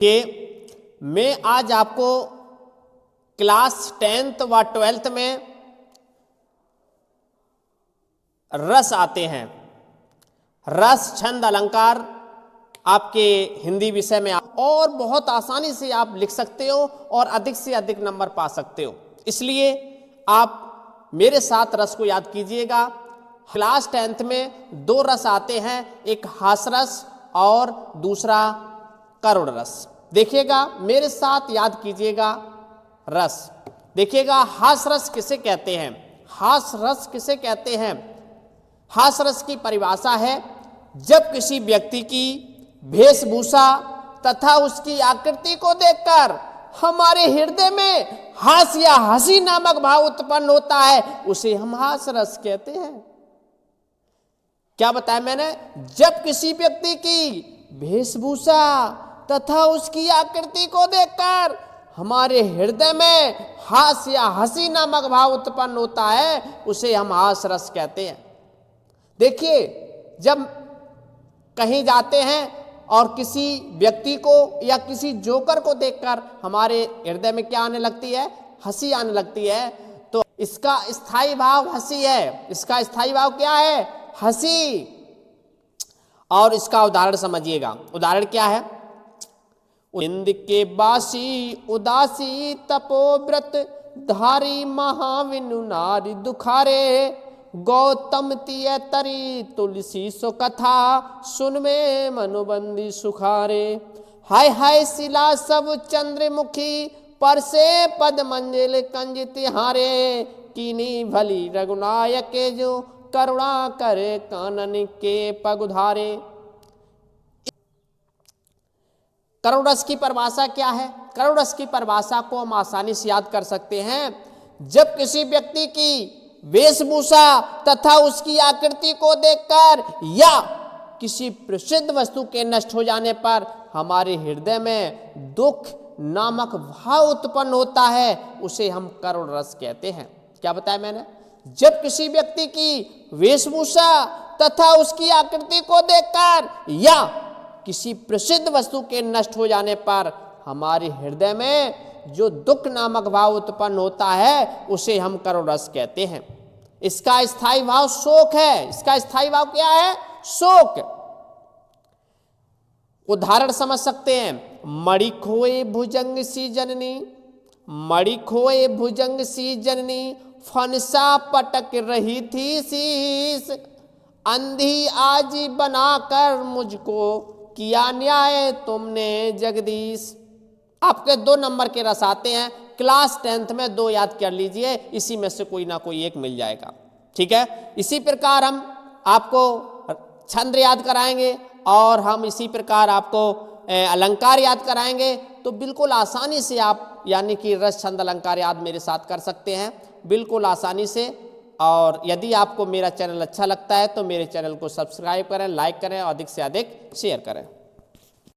कि मैं आज आपको क्लास 10th व 12th में रस आते हैं, रस छंद अलंकार आपके हिंदी विषय में और बहुत आसानी से आप लिख सकते हो और अधिक से अधिक नंबर पा सकते हो। इसलिए आप मेरे साथ रस को याद कीजिएगा। क्लास 10th में 2 रस आते हैं, एक हास रस और दूसरा करुण रस। देखिएगा, मेरे साथ याद कीजिएगा रस। देखिएगा, हास रस किसे कहते हैं? हास रस किसे कहते हैं? हास रस की परिभाषा है जब किसी व्यक्ति की वेशभूषा तथा उसकी आकृति को देखकर हमारे हृदय में हास या हंसी नामक भाव उत्पन्न होता है, उसे हम हास रस कहते हैं। क्या बताया मैंने? जब किसी व्यक्ति की वेशभूषा तथा उसकी आकृति को देखकर हमारे हृदय में हास या हंसी नामक भाव उत्पन्न होता है, उसे हम हास रस कहते हैं। देखिए, जब कहीं जाते हैं और किसी व्यक्ति को या किसी जोकर को देखकर हमारे हृदय में क्या आने लगती है? हंसी आने लगती है। तो इसका स्थायी भाव हंसी है। इसका स्थायी भाव क्या है? हंसी। और इसका उदाहरण समझिएगा। उदाहरण क्या है? इंद के बासी उदासी तपोव्रत धारी महाविनु नारी दुखारे गौतम तिय तरी तुलसी सो कथा सुन में मनुबंदी सुखारे। हाय हाय शिला सब चंद्रमुखी पर से पद मंजिल कंज तिहारे कीनी भली रघुनायक जो करुणा करे कानन के पगुधारे। करुण रस की परिभाषा क्या है? करुण रस की परिभाषा को हम आसानी से याद कर सकते हैं। जब किसी व्यक्ति की वेशभूषा तथा उसकी आकृति को देखकर या किसी प्रसिद्ध वस्तु के नष्ट हो जाने पर हमारे हृदय में दुख नामक भाव उत्पन्न होता है, उसे हम करुण रस कहते हैं। क्या बताया मैंने? जब किसी व्यक्ति की वेशभूषा तथा उसकी आकृति को देखकर या किसी प्रसिद्ध वस्तु के नष्ट हो जाने पर हमारे हृदय में जो दुख नामक भाव उत्पन्न होता है, उसे हम करुण रस कहते हैं। इसका स्थायी भाव शोक है। इसका स्थायी भाव क्या है? शोक। उदाहरण समझ सकते हैं। मणि खोए भुजंग सी जननी, मणि खोए भुजंग सी जननी फनसा पटक रही थी शीस, अंधी आज बनाकर मुझको किया न्याय तुमने जगदीश। आपके 2 नंबर के रस आते हैं। क्लास 10th में 2 याद कर लीजिए, इसी में से कोई ना कोई एक मिल जाएगा। ठीक है। इसी प्रकार हम आपको छंद याद कराएंगे और हम इसी प्रकार आपको अलंकार याद कराएंगे। तो बिल्कुल आसानी से आप यानी कि रस छंद अलंकार याद मेरे साथ कर सकते हैं, बिल्कुल आसानी से। और यदि आपको मेरा चैनल अच्छा लगता है तो मेरे चैनल को सब्सक्राइब करें, लाइक करें और अधिक से अधिक शेयर करें।